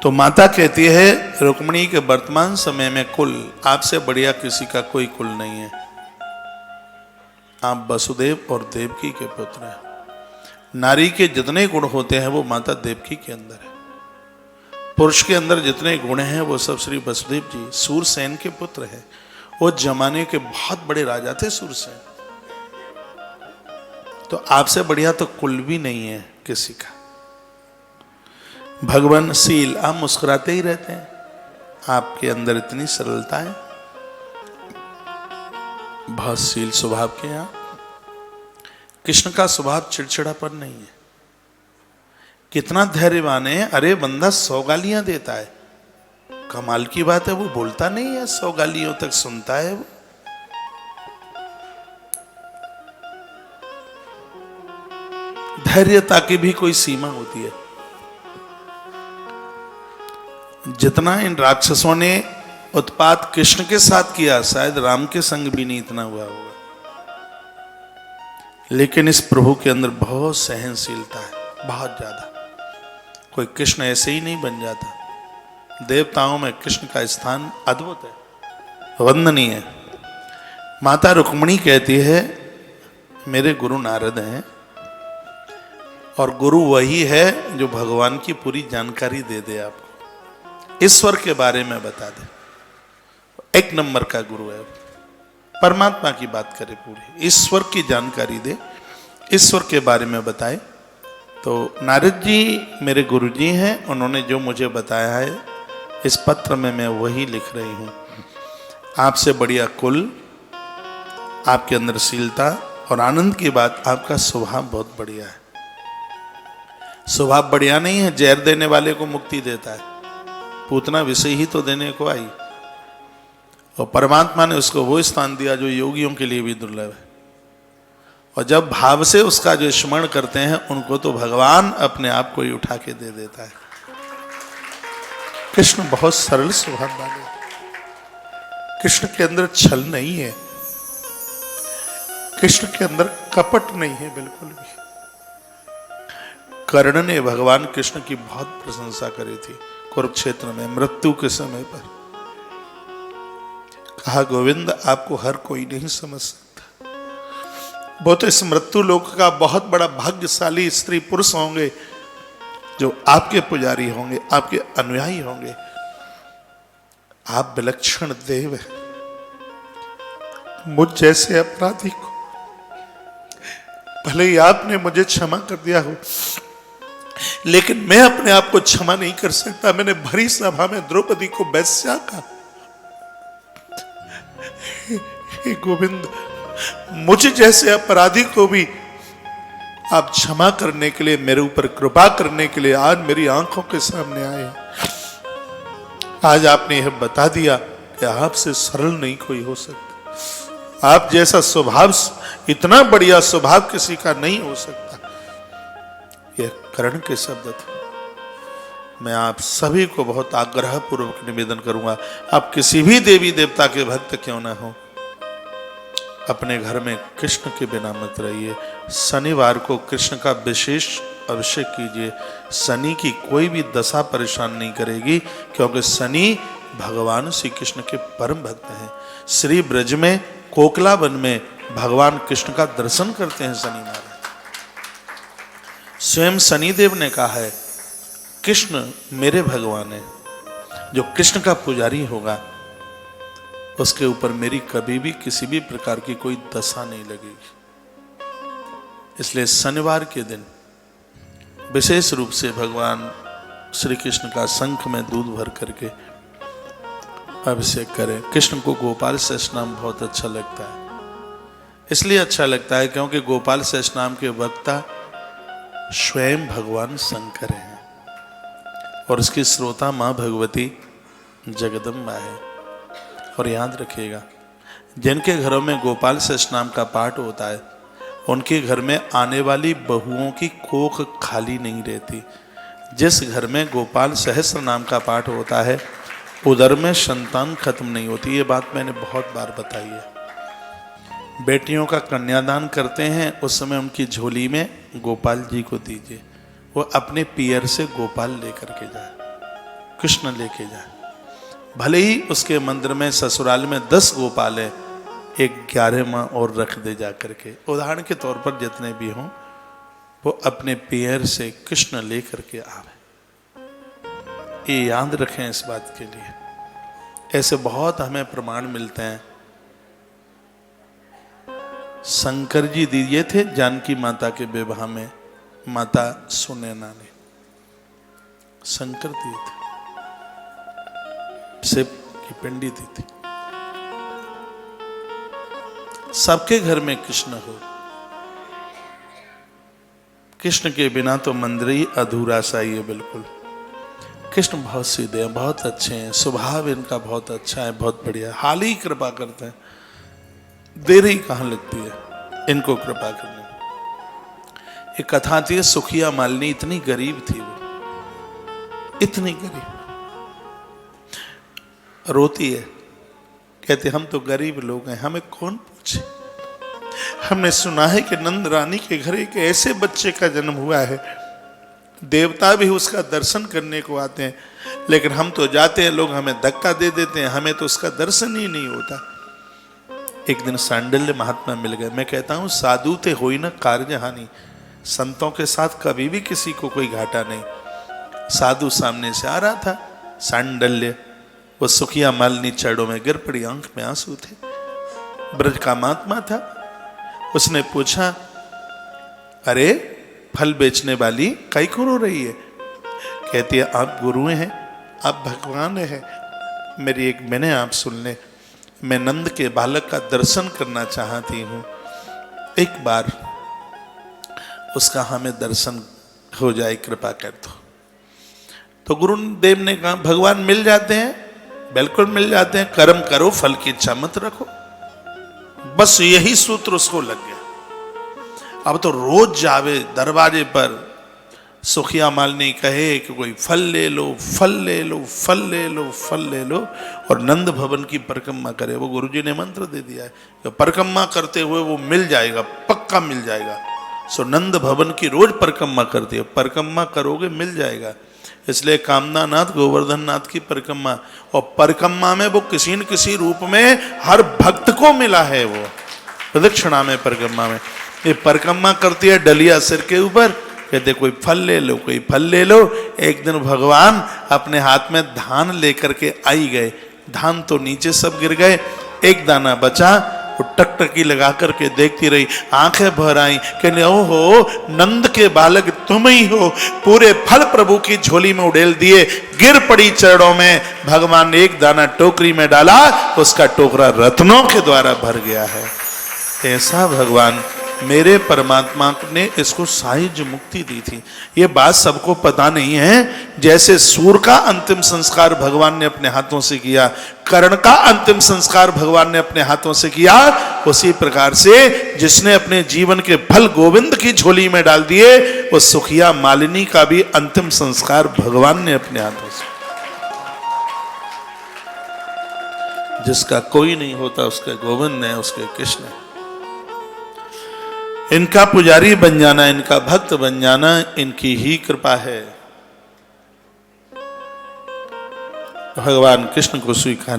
तो माता कहती है रुक्मिणी के वर्तमान समय में कुल आपसे बढ़िया किसी का कोई कुल नहीं है। आप वसुदेव और देवकी के पुत्र हैं। नारी के जितने गुण होते हैं वो माता देवकी के अंदर है। पुरुष के अंदर जितने गुण हैं वो सब श्री वसुदेव जी सूरसेन के पुत्र हैं। वो जमाने के बहुत बड़े राजा थे सूरसेन। तो आपसे बढ़िया तो कुल भी नहीं है किसी का। भगवानशील, आप मुस्कुराते ही रहते हैं, आपके अंदर इतनी सरलता है, बहुत शील स्वभाव के हैं। कृष्ण का स्वभाव चिड़चिड़ापन नहीं है। कितना धैर्यवान है। अरे बंदा 100 गालियां देता है, कमाल की बात है, वो बोलता नहीं है, 100 गालियों तक सुनता है वो। धैर्यता की भी कोई सीमा होती है। जितना इन राक्षसों ने उत्पात कृष्ण के साथ किया, शायद राम के संग भी नहीं इतना हुआ होगा। लेकिन इस प्रभु के अंदर बहुत सहनशीलता है, बहुत ज्यादा। कोई कृष्ण ऐसे ही नहीं बन जाता। देवताओं में कृष्ण का स्थान अद्भुत है, वंदनीय है। माता रुक्मिणी कहती है मेरे गुरु नारद हैं, और गुरु वही है जो भगवान की पूरी जानकारी दे दे, आपको ईश्वर के बारे में बता दे। एक नंबर का गुरु है। परमात्मा की बात करे, पूरी ईश्वर की जानकारी दे, ईश्वर के बारे में बताए। तो नारद जी मेरे गुरु जी हैं, उन्होंने जो मुझे बताया है इस पत्र में मैं वही लिख रही हूं। आपसे बढ़िया कुल, आपके अंदर शीलता और आनंद की बात, आपका स्वभाव बहुत बढ़िया है। स्वभाव बढ़िया नहीं है, जहर देने वाले को मुक्ति देता है। पूतना विषय ही तो देने को आई, और परमात्मा ने उसको वो स्थान दिया जो योगियों के लिए भी दुर्लभ है। और जब भाव से उसका जो स्मरण करते हैं उनको तो भगवान अपने आप को ही उठा के दे देता है। कृष्ण बहुत सरल स्वभाव वाले। कृष्ण के अंदर छल नहीं है, कृष्ण के अंदर कपट नहीं है बिल्कुल भी। कर्ण ने भगवान कृष्ण की बहुत प्रशंसा करी थी कुरुक्षेत्र में मृत्यु के समय पर। कहा गोविंद आपको हर कोई नहीं समझ सकता। वो तो इस मृत्यु लोक का बहुत बड़ा भाग्यशाली स्त्री पुरुष होंगे जो आपके पुजारी होंगे, आपके अनुयायी होंगे। आप विलक्षण देव हैं। मुझ जैसे अपराधी को भले ही आपने मुझे क्षमा कर दिया हो, लेकिन मैं अपने आप को क्षमा नहीं कर सकता। मैंने भरी सभा में द्रौपदी को वेश्या कहा। हे गोविंद, मुझ जैसे अपराधी को भी आप क्षमा करने के लिए, मेरे ऊपर कृपा करने के लिए आज मेरी आंखों के सामने आए। आज आपने यह बता दिया कि आपसे सरल नहीं कोई हो सकता। आप जैसा स्वभाव, इतना बढ़िया स्वभाव किसी का नहीं हो सकता। यह कर्ण के शब्द थे। मैं आप सभी को बहुत आग्रह पूर्वक निवेदन करूंगा, आप किसी भी देवी देवता के भक्त क्यों ना हो, अपने घर में कृष्ण के बिना मत रहिए। शनिवार को कृष्ण का विशेष अभिषेक कीजिए। शनि की कोई भी दशा परेशान नहीं करेगी, क्योंकि शनि भगवान श्री कृष्ण के परम भक्त हैं। श्री ब्रज में कोकला वन में भगवान कृष्ण का दर्शन करते हैं शनि महाराज। स्वयं शनिदेव ने कहा है कृष्ण मेरे भगवान है। जो कृष्ण का पुजारी होगा उसके ऊपर मेरी कभी भी किसी भी प्रकार की कोई दशा नहीं लगेगी। इसलिए शनिवार के दिन विशेष रूप से भगवान श्री कृष्ण का शंख में दूध भर करके अभिषेक करें। कृष्ण को गोपाल शेष नाम बहुत अच्छा लगता है। इसलिए अच्छा लगता है क्योंकि गोपाल शेष नाम के वक्ता स्वयं भगवान शंकर हैं, और उसकी श्रोता मां भगवती जगदम्बा है। और याद रखिएगा, जिनके घरों में गोपाल शेष नाम का पाठ होता है उनके घर में आने वाली बहुओं की कोख खाली नहीं रहती। जिस घर में गोपाल सहस्त्र नाम का पाठ होता है उधर में संतान खत्म नहीं होती। ये बात मैंने बहुत बार बताई है। बेटियों का कन्यादान करते हैं उस समय उनकी झोली में गोपाल जी को दीजिए, वो अपने पियर से गोपाल लेकर के जाए। कृष्ण लेके जाए। भले ही उसके मंदिर में ससुराल में 10 गोपाल है, एक 11वां और रख दे जा करके। उदाहरण के तौर पर जितने भी हों वो अपने पैर से कृष्ण लेकर के आवे। ये याद रखें इस बात के लिए। ऐसे बहुत हमें प्रमाण मिलते हैं। शंकर जी दिए थे जानकी माता के विवाह में, माता सुनैना ने शंकर दिए थे, शिव की पिंडी दी थी। सबके घर में कृष्ण हो, कृष्ण के बिना तो मंदिर ही अधूरा सा ही है बिल्कुल। कृष्ण बहुत सीधे हैं, बहुत अच्छे हैं, स्वभाव इनका बहुत अच्छा है, बहुत बढ़िया, हाल ही कृपा करते हैं, देर ही कहाँ लगती है इनको कृपा करने में। एक कथा थी, सुखिया मालिनी इतनी गरीब थी, वो इतनी गरीब, रोती है, कहते हम तो गरीब लोग हैं, हमें कौन पूछे। हमने सुना है कि नंद रानी के घर एक ऐसे बच्चे का जन्म हुआ है, देवता भी उसका दर्शन करने को आते हैं, लेकिन हम तो जाते हैं, लोग हमें धक्का दे देते हैं, हमें तो उसका दर्शन ही नहीं होता। एक दिन सांडल्य महात्मा मिल गए। मैं कहता हूं साधु थे होई ना कार्य हानि, संतों के साथ कभी भी किसी को कोई घाटा नहीं। साधु सामने से आ रहा था, सांडल्य, वो सुखिया मालिनी चरणों में गिर पड़ी, आंख में आंसू थे, ब्रज का महात्मा था। उसने पूछा, अरे फल बेचने वाली कई को रो रही है? कहती है आप गुरु हैं, आप भगवान हैं, मेरी एक मैंने आप सुन ले, मैं नंद के बालक का दर्शन करना चाहती हूँ, एक बार उसका हमें दर्शन हो जाए, कृपा कर दो। तो गुरुदेव ने कहा भगवान मिल जाते हैं, बिल्कुल मिल जाते हैं, कर्म करो फल की इच्छा मत रखो। बस यही सूत्र उसको लग गया। अब तो रोज जावे दरवाजे पर, सुखिया मालिनी कहे कि कोई फल ले लो, फल ले लो, फल ले लो, फल ले लो, और नंद भवन की परिक्रमा करे। वो गुरुजी ने मंत्र दे दिया है कि परिक्रमा करते हुए वो मिल जाएगा, पक्का मिल जाएगा। सो नंद भवन की रोज परिक्रमा करती है, परिक्रमा करोगे मिल जाएगा। इसलिए कामना नाथ गोवर्धन नाथ की परिक्रमा, और परिक्रमा में वो किसी न किसी रूप में हर भक्त को मिला है। वो प्रदक्षिणा में परिक्रमा में ये परिक्रमा करती है डलिया सिर के ऊपर, कहते कोई फल ले लो, कोई फल ले लो। एक दिन भगवान अपने हाथ में धान लेकर के आई गए, धान तो नीचे सब गिर गए, एक दाना बचा, वो टकटकी लगा करके देखती रही, आंखें भर आई, कहने ओहो नंद के बालक तुम ही हो, पूरे फल प्रभु की झोली में उड़ेल दिए, गिर पड़ी चरणों में। भगवान ने एक दाना टोकरी में डाला, उसका टोकरा रत्नों के द्वारा भर गया है। ऐसा भगवान मेरे परमात्मा ने इसको साहिज मुक्ति दी थी। ये बात सबको पता नहीं है। जैसे सूर का अंतिम संस्कार भगवान ने अपने हाथों से किया, कर्ण का अंतिम संस्कार भगवान ने अपने हाथों से किया, उसी प्रकार से जिसने अपने जीवन के फल गोविंद की झोली में डाल दिए, उस सुखिया मालिनी का भी अंतिम संस्कार भगवान ने अपने हाथों से। जिसका कोई नहीं होता उसके गोविंद है, उसके कृष्ण है। इनका पुजारी बन जाना, इनका भक्त बन जाना इनकी ही कृपा है। भगवान कृष्ण को स्वीकार